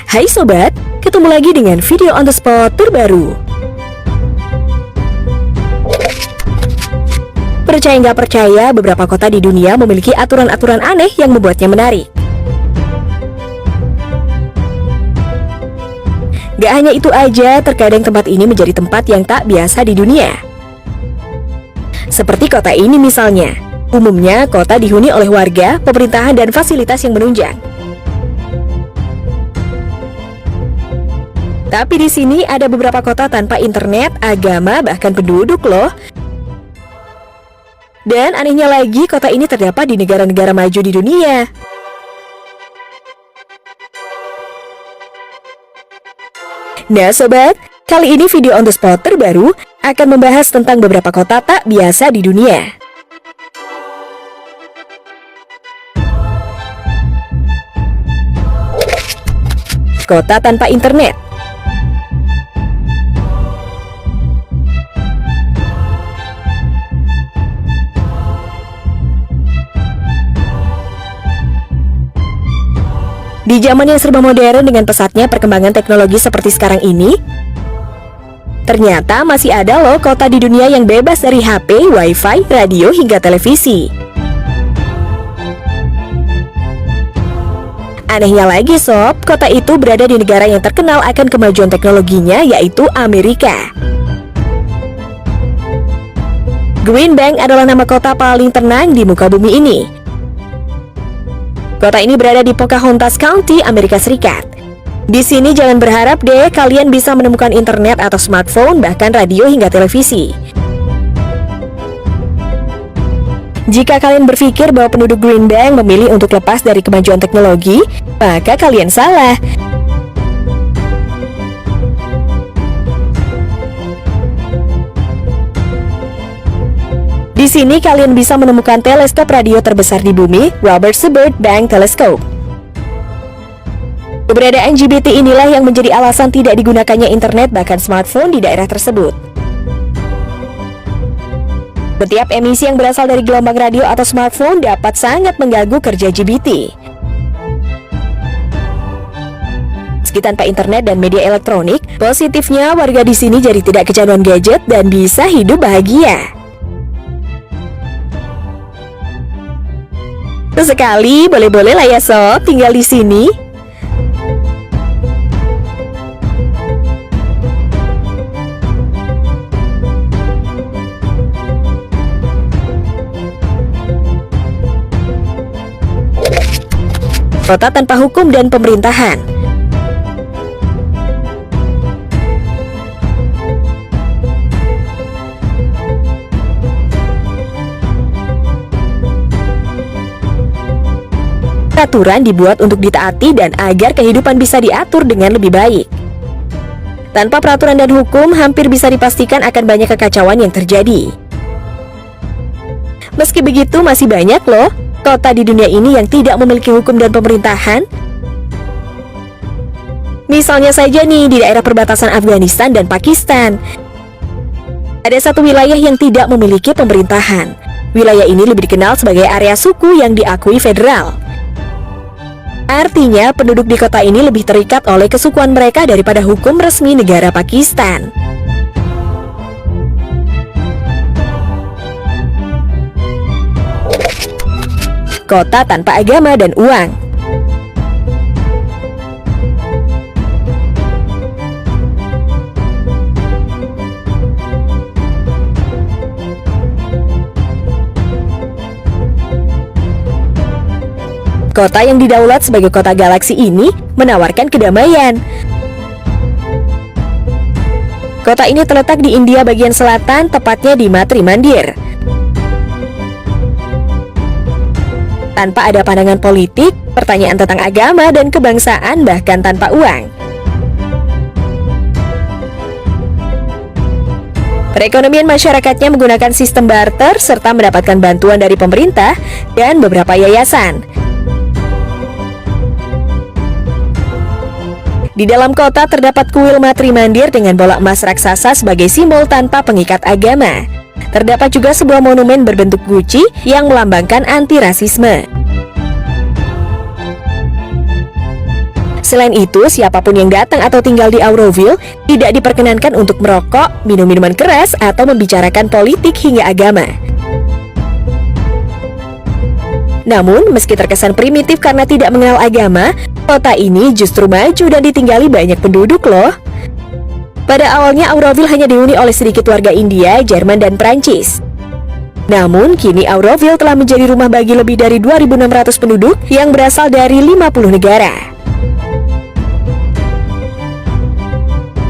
Hai sobat, ketemu lagi dengan video on the spot terbaru. Percaya nggak percaya, beberapa kota di dunia memiliki aturan-aturan aneh yang membuatnya menarik. Gak hanya itu aja, terkadang tempat ini menjadi tempat yang tak biasa di dunia. Seperti kota ini misalnya. Umumnya, kota dihuni oleh warga, pemerintahan, dan fasilitas yang menunjang. Tapi di sini ada beberapa kota tanpa internet, agama, bahkan penduduk loh. Dan anehnya lagi, kota ini terdapat di negara-negara maju di dunia. Nah sobat, kali ini video on the spot terbaru akan membahas tentang beberapa kota tak biasa di dunia. Kota tanpa internet. Di zaman yang serba modern dengan pesatnya perkembangan teknologi seperti sekarang ini, ternyata masih ada loh kota di dunia yang bebas dari HP, wifi, radio, hingga televisi. Anehnya lagi sob, kota itu berada di negara yang terkenal akan kemajuan teknologinya, yaitu Amerika. Green Bank adalah nama kota paling tenang di muka bumi ini. Kota ini berada di Pocahontas County, Amerika Serikat. Di sini jangan berharap deh kalian bisa menemukan internet atau smartphone, bahkan radio hingga televisi. Jika kalian berpikir bahwa penduduk Green Bank memilih untuk lepas dari kemajuan teknologi, maka kalian salah. Di sini kalian bisa menemukan teleskop radio terbesar di bumi, Robert Shepard Bank Telescope. Keberadaan GBT inilah yang menjadi alasan tidak digunakannya internet bahkan smartphone di daerah tersebut. Setiap emisi yang berasal dari gelombang radio atau smartphone dapat sangat mengganggu kerja GBT. Meski tanpa internet dan media elektronik, positifnya warga di sini jadi tidak kecanduan gadget dan bisa hidup bahagia. Sesekali boleh-boleh lah ya sob tinggal di sini. Kota tanpa hukum dan pemerintahan. Aturan dibuat untuk ditaati dan agar kehidupan bisa diatur dengan lebih baik. Tanpa peraturan dan hukum, hampir bisa dipastikan akan banyak kekacauan yang terjadi. Meski begitu, masih banyak loh kota di dunia ini yang tidak memiliki hukum dan pemerintahan. Misalnya saja nih di daerah perbatasan Afghanistan dan Pakistan. Ada satu wilayah yang tidak memiliki pemerintahan. Wilayah ini lebih dikenal sebagai area suku yang diakui federal. Artinya, penduduk di kota ini lebih terikat oleh kesukuan mereka daripada hukum resmi negara Pakistan. Kota tanpa agama dan uang. Kota yang didaulat sebagai kota galaksi ini menawarkan kedamaian. Kota ini terletak di India bagian selatan, tepatnya di Matri Mandir. Tanpa ada pandangan politik, pertanyaan tentang agama dan kebangsaan, bahkan tanpa uang. Perekonomian masyarakatnya menggunakan sistem barter serta mendapatkan bantuan dari pemerintah dan beberapa yayasan. Di dalam kota terdapat kuil Matri Mandir dengan bola emas raksasa sebagai simbol tanpa pengikat agama. Terdapat juga sebuah monumen berbentuk guci yang melambangkan anti-rasisme. Selain itu, siapapun yang datang atau tinggal di Auroville tidak diperkenankan untuk merokok, minum minuman keras, atau membicarakan politik hingga agama. Namun, meski terkesan primitif karena tidak mengenal agama, kota ini justru maju dan ditinggali banyak penduduk loh. Pada awalnya, Auroville hanya dihuni oleh sedikit warga India, Jerman, dan Prancis. Namun, kini Auroville telah menjadi rumah bagi lebih dari 2.600 penduduk yang berasal dari 50 negara.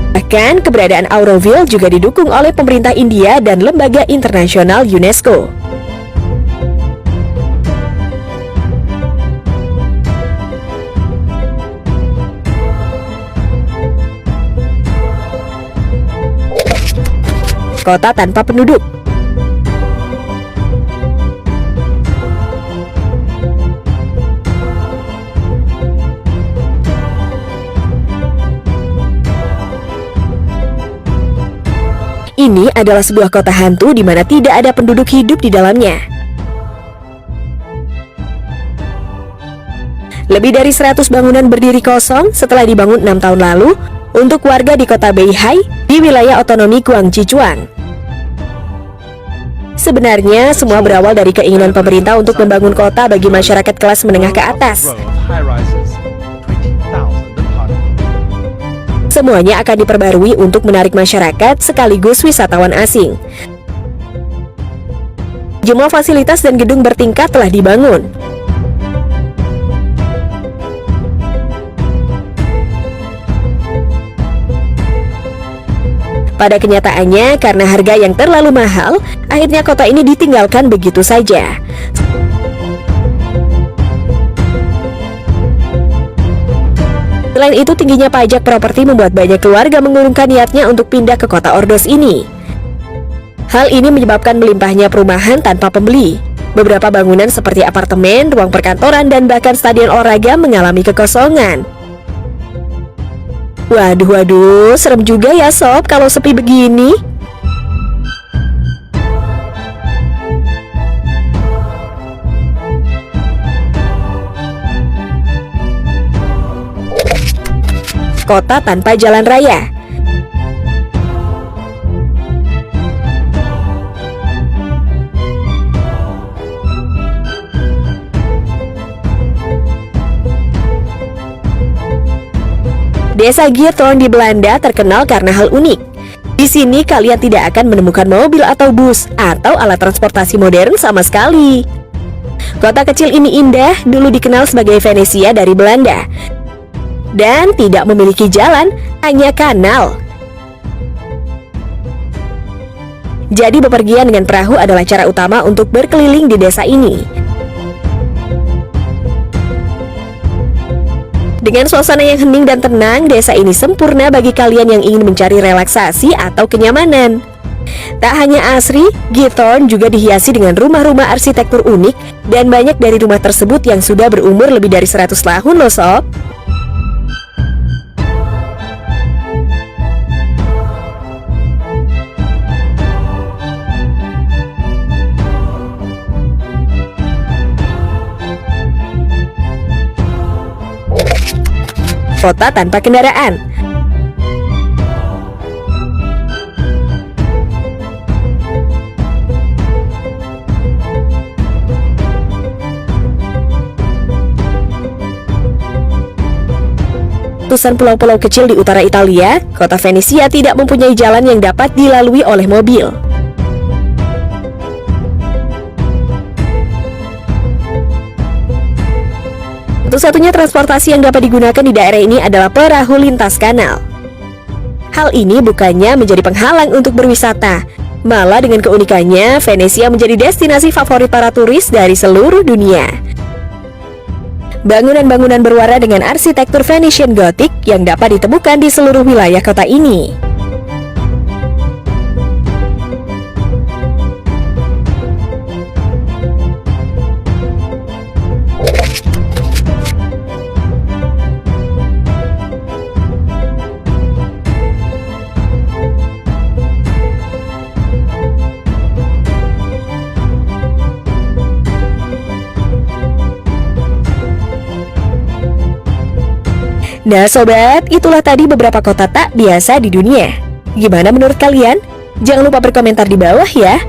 Bahkan, keberadaan Auroville juga didukung oleh pemerintah India dan lembaga internasional UNESCO. Kota tanpa penduduk. Ini adalah sebuah kota hantu di mana tidak ada penduduk hidup di dalamnya. Lebih dari 100 bangunan berdiri kosong setelah dibangun 6 tahun lalu untuk warga di kota Beihai di wilayah otonomi Guangxi-Chuan. Sebenarnya, semua berawal dari keinginan pemerintah untuk membangun kota bagi masyarakat kelas menengah ke atas. Semuanya akan diperbarui untuk menarik masyarakat sekaligus wisatawan asing. Jumlah fasilitas dan gedung bertingkat telah dibangun. Pada kenyataannya, karena harga yang terlalu mahal, akhirnya kota ini ditinggalkan begitu saja. Selain itu, tingginya pajak properti membuat banyak keluarga mengurungkan niatnya untuk pindah ke kota Ordos ini. Hal ini menyebabkan melimpahnya perumahan tanpa pembeli. Beberapa bangunan seperti apartemen, ruang perkantoran, dan bahkan stadion olahraga mengalami kekosongan. Waduh, serem juga ya sob kalau sepi begini. Kota tanpa jalan raya. Desa Geertruiden di Belanda terkenal karena hal unik. Di sini kalian tidak akan menemukan mobil atau bus atau alat transportasi modern sama sekali. Kota kecil ini indah, dulu dikenal sebagai Venesia dari Belanda. Dan tidak memiliki jalan, hanya kanal. Jadi bepergian dengan perahu adalah cara utama untuk berkeliling di desa ini. Dengan suasana yang hening dan tenang, desa ini sempurna bagi kalian yang ingin mencari relaksasi atau kenyamanan. Tak hanya asri, Geertruiden juga dihiasi dengan rumah-rumah arsitektur unik dan banyak dari rumah tersebut yang sudah berumur lebih dari 100 tahun loh sob. Kota tanpa kendaraan. Ratusan pulau-pulau kecil di utara Italia, kota Venesia tidak mempunyai jalan yang dapat dilalui oleh mobil. Satu-satunya transportasi yang dapat digunakan di daerah ini adalah perahu lintas kanal. Hal ini bukannya menjadi penghalang untuk berwisata, malah dengan keunikannya, Venesia menjadi destinasi favorit para turis dari seluruh dunia. Bangunan-bangunan berwarna dengan arsitektur Venetian Gothic yang dapat ditemukan di seluruh wilayah kota ini. Nah sobat, itulah tadi beberapa kota tak biasa di dunia. Gimana menurut kalian? Jangan lupa berkomentar di bawah ya.